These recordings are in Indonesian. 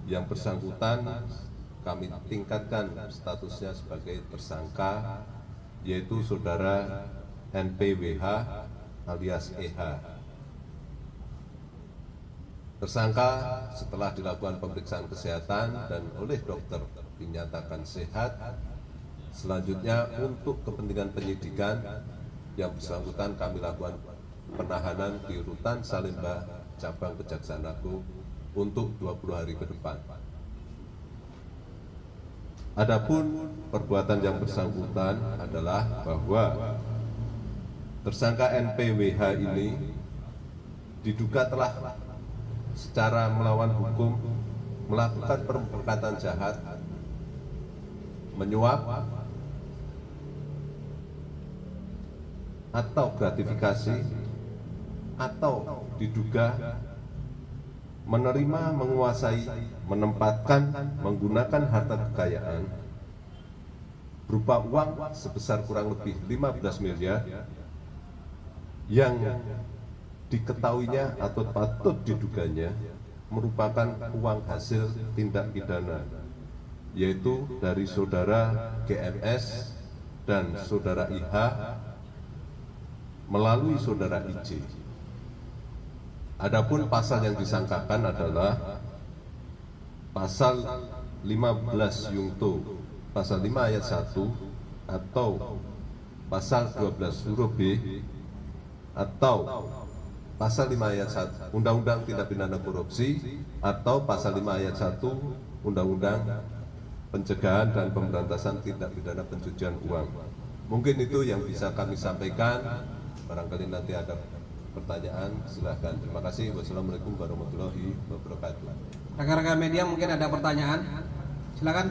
yang bersangkutan kami tingkatkan statusnya sebagai tersangka, yaitu saudara NPWH alias EH. Tersangka setelah dilakukan pemeriksaan kesehatan dan oleh dokter dinyatakan sehat. Selanjutnya untuk kepentingan penyidikan yang bersangkutan kami lakukan penahanan di Rutan Salemba Cabang Kejaksaan Agung untuk 20 hari ke depan. Adapun perbuatan yang bersangkutan adalah bahwa tersangka NPWH ini diduga telah secara melawan hukum melakukan perbuatan jahat, menyuap atau gratifikasi, atau diduga menerima, menguasai, menempatkan, menggunakan harta kekayaan berupa uang sebesar kurang lebih 15 miliar yang diketahuinya atau patut diduganya merupakan uang hasil tindak pidana, yaitu dari saudara GMS dan saudara IH melalui saudara IJ. Adapun pasal yang disangkakan adalah pasal 15 Yungto, pasal 5 ayat 1 atau pasal 12 huruf B atau pasal 5 ayat 1 Undang-Undang Tindak Pidana Korupsi atau pasal 5 ayat 1 Undang-Undang Pencegahan dan Pemberantasan Tindak Pidana Pencucian Uang. Mungkin itu yang bisa kami sampaikan. Barangkali nanti ada pertanyaan, silahkan. Terima kasih. Wassalamualaikum warahmatullahi wabarakatuh. Rekan-rekan media mungkin ada pertanyaan, silakan.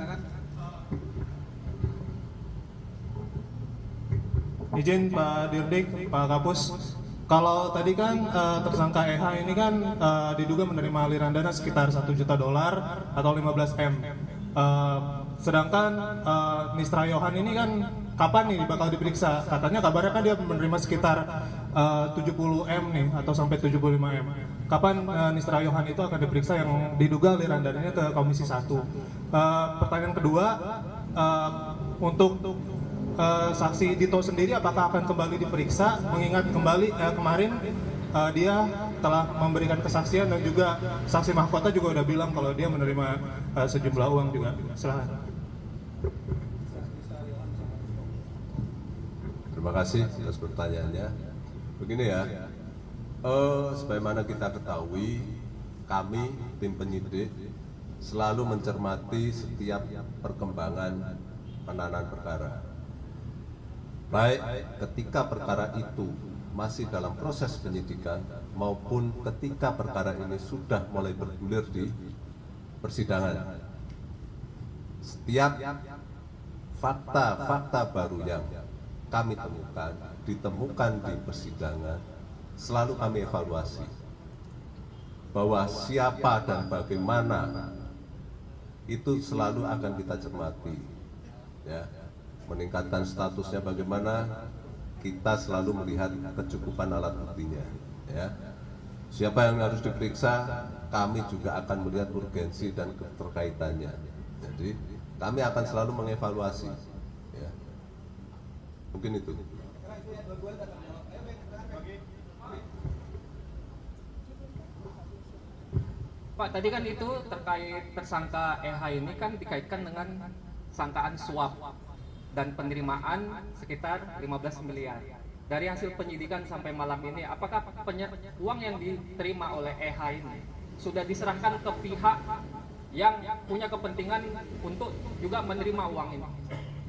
Izin Pak Dirdik, Pak Kapus, kalau tadi kan tersangka EH ini kan diduga menerima aliran dana sekitar $1 juta atau 15 M. Sedangkan Nistra Yohan ini kan kapan nih bakal diperiksa? Katanya kabarnya kan dia menerima sekitar 70 M nih atau sampai 75 M. Kapan Nistra Yohan itu akan diperiksa yang diduga aliran dananya ke Komisi 1? Pertanyaan kedua, untuk saksi Dito sendiri apakah akan kembali diperiksa, mengingat kembali kemarin dia telah memberikan kesaksian dan juga saksi mahkota juga udah bilang kalau dia menerima sejumlah uang juga. Silahkan. Terima kasih atas pertanyaannya. Begini ya, sebagaimana kita ketahui, kami tim penyidik selalu mencermati setiap perkembangan penanganan perkara. Baik ketika perkara itu masih dalam proses penyidikan maupun ketika perkara ini sudah mulai bergulir di persidangan. Setiap fakta-fakta baru yang kami ditemukan di persidangan, selalu kami evaluasi bahwa siapa dan bagaimana itu selalu akan kita cermati, ya. Meningkatkan statusnya bagaimana, kita selalu melihat kecukupan alat buktinya, ya. Siapa yang harus diperiksa, kami juga akan melihat urgensi dan keterkaitannya. Jadi kami akan selalu mengevaluasi, ya. Mungkin itu. Pak, tadi kan itu terkait tersangka EH ini kan dikaitkan dengan sangkaan suap dan penerimaan sekitar 15 miliar. Dari hasil penyidikan sampai malam ini, apakah uang yang diterima oleh EH ini sudah diserahkan ke pihak yang punya kepentingan untuk juga menerima uang ini?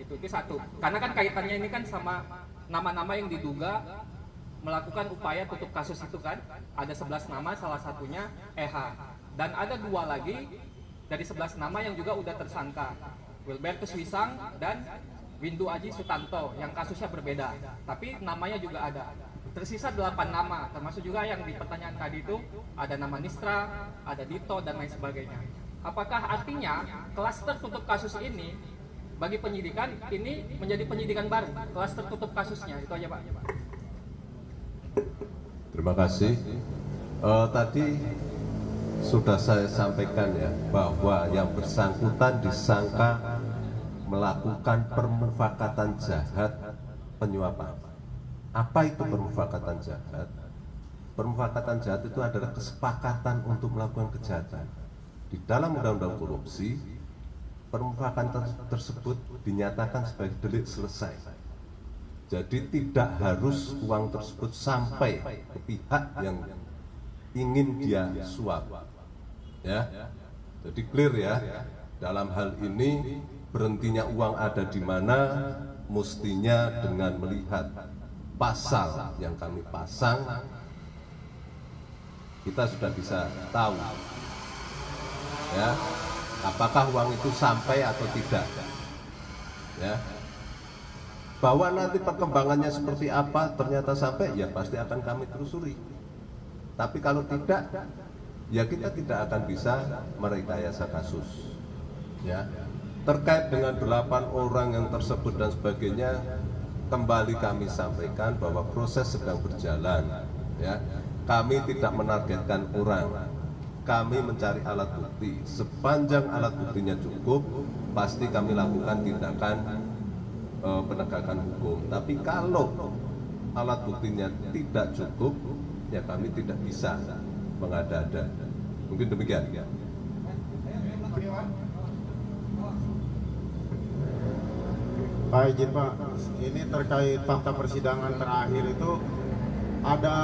Itu satu. Karena kan kaitannya ini kan sama nama-nama yang diduga melakukan upaya tutup kasus itu kan. Ada 11 nama, salah satunya EH. Dan ada 2 lagi dari 11 nama yang juga udah tersangka, Wilbertus Wisang dan Windu Aji Sutanto, yang kasusnya berbeda, tapi namanya juga ada. Tersisa 8 nama, termasuk juga yang di pertanyaan tadi itu ada nama Nistra, ada Dito, dan lain sebagainya. Apakah artinya klaster tutup kasus ini bagi penyidikan ini menjadi penyidikan baru, klaster tutup kasusnya? Itu aja Pak. Terima kasih. Tadi sudah saya sampaikan ya, bahwa yang bersangkutan disangka melakukan permufakatan jahat penyuapan. Apa itu permufakatan jahat? Permufakatan jahat itu adalah kesepakatan untuk melakukan kejahatan. Di dalam undang-undang korupsi, permufakatan tersebut dinyatakan sebagai delik selesai. Jadi tidak harus uang tersebut sampai ke pihak yang ingin dia suap. Ya, jadi clear ya. Dalam hal ini berhentinya uang ada di mana, mestinya dengan melihat pasal yang kami pasang, kita sudah bisa tahu ya, apakah uang itu sampai atau tidak ya. Bahwa nanti perkembangannya seperti apa, ternyata sampai, ya pasti akan kami telusuri. Tapi kalau tidak, ya kita tidak akan bisa merekayasa kasus ya. Terkait dengan 8 orang yang tersebut dan sebagainya, kembali kami sampaikan bahwa proses sedang berjalan ya. Kami tidak menargetkan orang, kami mencari alat bukti. Sepanjang alat buktinya cukup, pasti kami lakukan tindakan penegakan hukum. Tapi kalau alat buktinya tidak cukup, ya kami tidak bisa mengada-ada. Mungkin demikian. Pak izin Pak, ini terkait fakta persidangan terakhir itu ada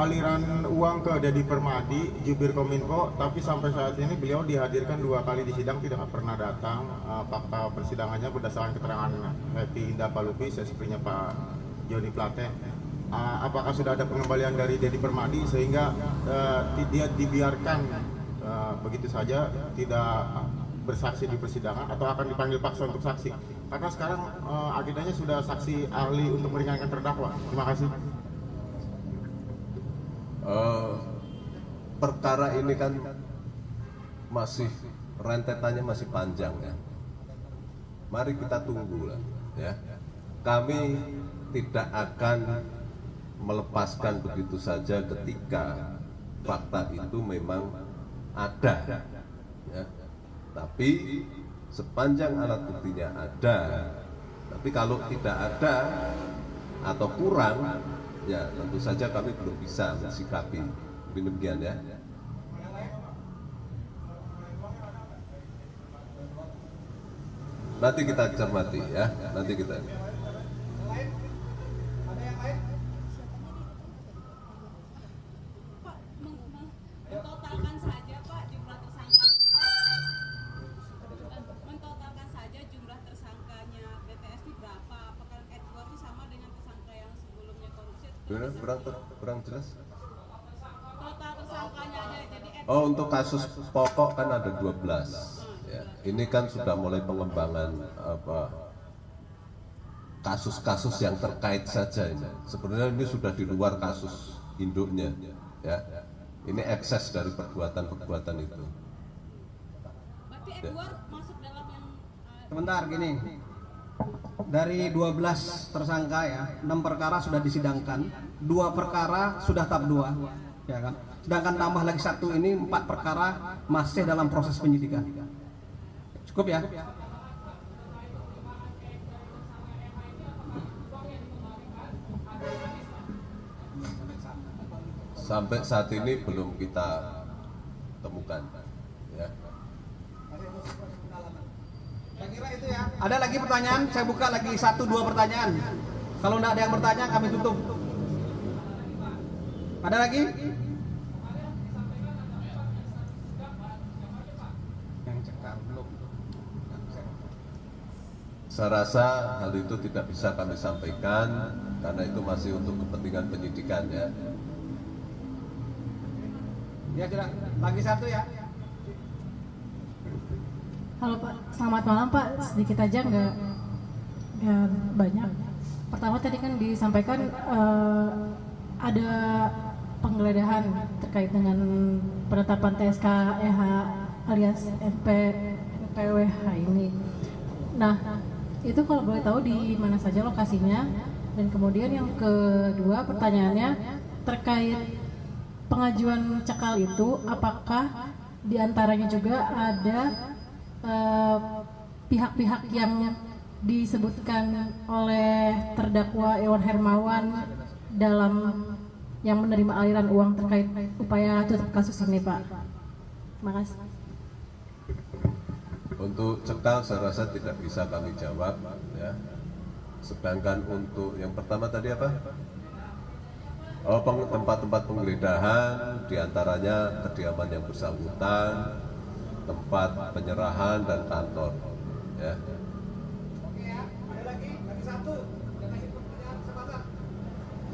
aliran uang ke Deddy Permadi, Jubir Kominfo, tapi sampai saat ini beliau dihadirkan 2 kali di sidang, tidak pernah datang. Fakta persidangannya berdasarkan keterangan Happy Indah Palupi, sesepupunya Pak Joni Plate. Apakah sudah ada pengembalian dari Deddy Permadi sehingga dia dibiarkan begitu saja tidak bersaksi di persidangan, atau akan dipanggil paksa untuk saksi? Karena sekarang agendanya sudah saksi ahli untuk meringankan terdakwa. Terima kasih. Perkara ini kan masih rentetannya masih panjang ya. Mari kita tunggu lah ya. Kami tidak akan melepaskan begitu saja ketika fakta itu memang ada ya. Tapi sepanjang alat buktinya ada, tapi kalau tidak ada atau kurang, ya tentu saja kami belum bisa mensikapi. Demikian ya. Nanti kita cermati ya, nanti kita. Mentotalkan saja Pak jumlah tersangka. Mentotalkan saja jumlah tersangkanya BTS itu berapa? Apakah Edward itu sama dengan tersangka yang sebelumnya korupsi? Kurang jelas. Total tersangkanya aja jadi Oh, untuk kasus pokok kan ada 12 ya. Ini kan sudah mulai pengembangan kasus-kasus yang terkait saja ini. Sebenarnya ini sudah di luar kasus induknya ya. Ini ekses dari perbuatan-perbuatan itu. berarti Edward masuk dalam yang Sebentar gini. Dari 12 tersangka ya, 6 perkara sudah disidangkan, 2 perkara sudah tahap 2, ya kan. Sedangkan tambah lagi 1 ini 4 perkara masih dalam proses penyidikan. Cukup ya? Sampai saat ini belum kita temukan ya. Ada lagi pertanyaan? Saya buka lagi 1-2 pertanyaan. Kalau tidak ada yang bertanya, kami tutup. Ada lagi? Yang cekal belum. Saya rasa hal itu tidak bisa kami sampaikan karena itu masih untuk kepentingan penyidikan ya. Ya sudah, lagi 1 ya. Halo Pak, selamat malam Pak. Sedikit aja nggak banyak. Pertama tadi kan disampaikan ada penggeledahan terkait dengan penetapan TSK EH alias NPWH ini. Nah, itu kalau boleh tahu di mana saja lokasinya? Dan kemudian yang kedua pertanyaannya terkait pengajuan cekal itu, apakah di antaranya juga ada pihak-pihak yang disebutkan oleh terdakwa Iwan Hermawan dalam yang menerima aliran uang terkait upaya tutup kasus ini, Pak. Terima kasih. Untuk cekal saya rasa tidak bisa kami jawab, ya. Sedangkan untuk yang pertama tadi apa? Oh, tempat-tempat penggeledahan, diantaranya kediaman yang bersangkutan, tempat penyerahan dan kantor, ya.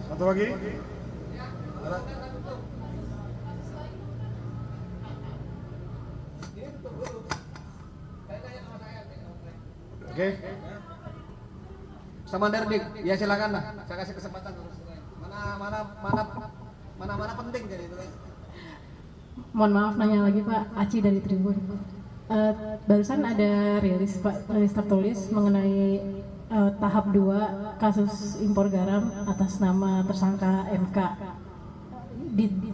Satu lagi. Oke. Sama Derdik, ya silakan lah. Saya kasih kesempatan. Mana penting jadi itu. Mohon maaf nanya lagi Pak, Aci dari Tribun. Barusan ada rilis Pak, rilis tertulis mengenai tahap 2 kasus impor garam atas nama tersangka MK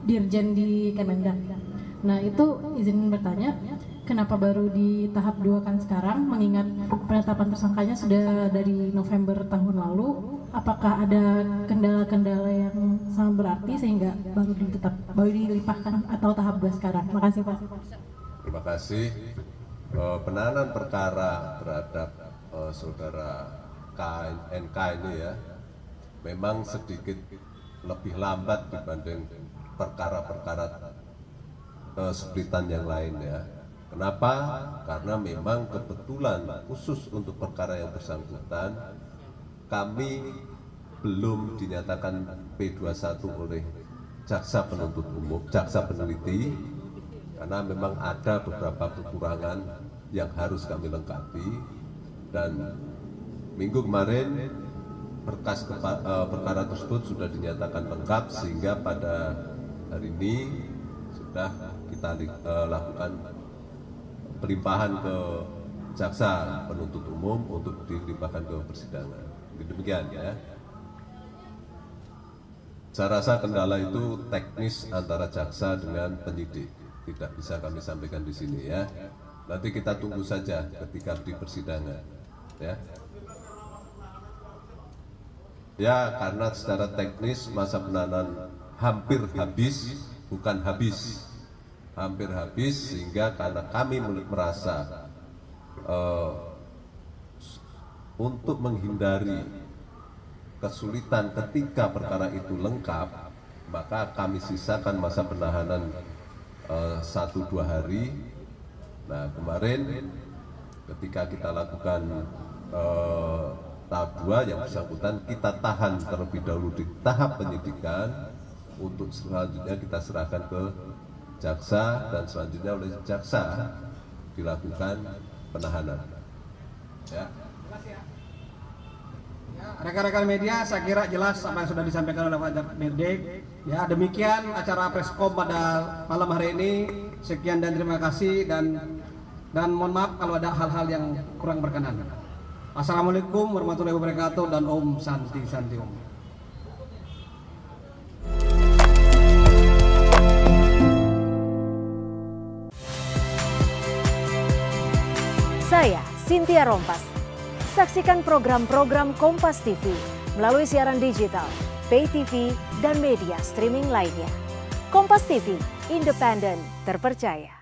Dirjen di Kemendak. Nah itu izin bertanya, kenapa baru di tahap 2 kan sekarang, mengingat penetapan tersangkanya sudah dari November tahun lalu? Apakah ada kendala-kendala yang sangat berarti sehingga baru dilimpahkan atau tahap 2 sekarang? Terima kasih Pak. Terima kasih. Penanganan perkara terhadap saudara KNK ini ya, memang sedikit lebih lambat dibanding perkara-perkara sulitan yang lain ya. Kenapa? Karena memang kebetulan khusus untuk perkara yang bersangkutan kami belum dinyatakan P21 oleh jaksa penuntut umum, jaksa peneliti, karena memang ada beberapa kekurangan yang harus kami lengkapi. Dan minggu kemarin berkas perkara tersebut sudah dinyatakan lengkap, sehingga pada hari ini sudah kita lakukan pelimpahan ke jaksa penuntut umum untuk dilimpahkan ke persidangan. Demikian ya. Saya rasa kendala itu teknis antara jaksa dengan penyidik, tidak bisa kami sampaikan di sini ya. Nanti kita tunggu saja ketika di persidangan ya. Ya, karena secara teknis masa penahanan hampir habis, bukan habis, hampir habis, sehingga karena kami merasa untuk menghindari kesulitan ketika perkara itu lengkap, maka kami sisakan masa penahanan 1-2 hari. Nah kemarin ketika kita lakukan tahap 2 yang bersangkutan, kita tahan terlebih dahulu di tahap penyidikan, untuk selanjutnya kita serahkan ke jaksa, dan selanjutnya oleh jaksa dilakukan penahanan ya. Rekan-rekan media, saya kira jelas apa yang sudah disampaikan oleh Pak Dirdik. Ya, demikian acara Preskom pada malam hari ini. Sekian dan terima kasih, dan mohon maaf kalau ada hal-hal yang kurang berkenan. Assalamualaikum warahmatullahi wabarakatuh, dan Om Santi Santi Om. Saya Cynthia Rompas. Saksikan program-program Kompas TV melalui siaran digital, pay TV, dan media streaming lainnya. Kompas TV, independen, terpercaya.